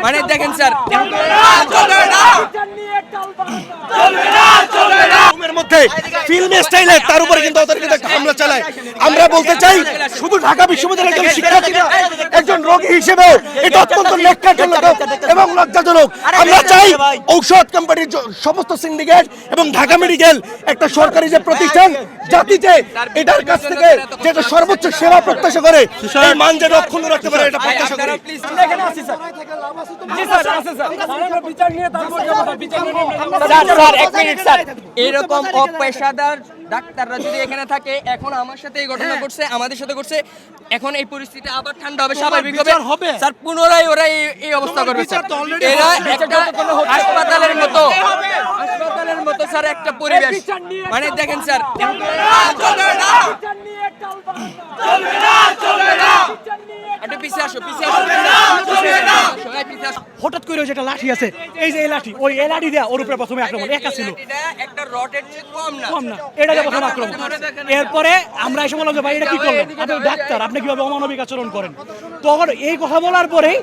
মানে দেখেন স্যার মধ্যে ফিল্ম স্টাইলে তার উপরে কিন্তু ওদের কিন্তু একটা হামলা চালায়। আমরা বলতে চাই শুধু ঢাকা বিশ্ববিদ্যালয়ের একজন শিক্ষার্থী না, একজন রোগী হিসেবে এটা অত্যন্ত ন্যাক্কারজনক এবং লজ্জাজনক। আমরা চাই ঔষধ কোম্পানির সমস্ত সিন্ডিকেট এবং ঢাকা মেডিকেল একটা সরকারি যে প্রতিষ্ঠান জাতিতে এটার কাছ থেকে যেটা সর্বোচ্চ সেবা প্রত্যাশা করে এই মান যেন অক্ষুণ্ণ রাখতে পারে এটা প্রত্যাশা করি। এরকম অপেশাদার ডাক্তাররা যদি এখানে থাকে, এখন আমার সাথে এই ঘটনা ঘটছে, আমাদের সাথে ঘটছে, এখন এই পরিস্থিতি আবার ঠান্ডা হবে, স্বাভাবিক হবে স্যার, পুনরায় ওরা এই অবস্থা করবে স্যার। এরা একটা হাসপাতালের মতো স্যার একটা পরিবেশ, মানে দেখেন স্যার একটা পিছিয়ে আসো। হঠাৎ করে যেটা লাঠি আছে, এই যে এই লাঠি, ওই এই লাঠি দেয়া ওর উপরে প্রথমে আক্রমণ একা ছিল, একটা রডের চেয়ে কম না, এটা যে প্রথম আক্রমণ। এরপরে আমরা এসে বললাম যে ভাই এটা কি করলেন, আপনি ডাক্তার, আপনি কিভাবে অমানবিক আচরণ করেন। তখন এই কথা বলার পরেই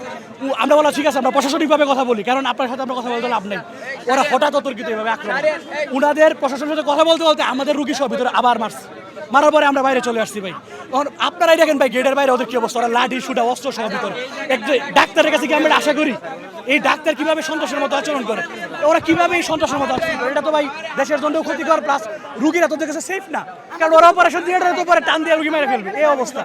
আমরা বললাম ঠিক আছে আমরা প্রশাসনিকভাবে কথা বলি, কারণ আপনার সাথে আমরা কথা বলতে লাভ নেই। ওরা হঠাৎ অতর্কিত এভাবে আক্রমণ, উনাদের প্রশাসনের সাথে কথা বলতে বলতে আমাদের রুগী সব ভিতরে আবার মারার পরে আমরা বাইরে চলে আসছি ভাই। তখন আপনারাই দেখেন ভাই গেটের বাইরে ওদের কি অবস্থা, ওরা লাঠি শুটা অস্ত্র সহ ভিতরে। ডাক্তারের কাছে কি আমরা আশা করি এই ডাক্তার কিভাবে সন্ত্রাসের মতো আচরণ করে, ওরা কিভাবে এই সন্ত্রাসের মতো আচরণ করে, এটা তো ভাই দেশের জন্য ক্ষতিকর, প্লাস রুগীরা তোদের কাছে সেফ না, কারণ ওরা অপারেশন থিয়েটারে তো পরে টান দিয়ে রুগী মেরে ফেলবে এই অবস্থা।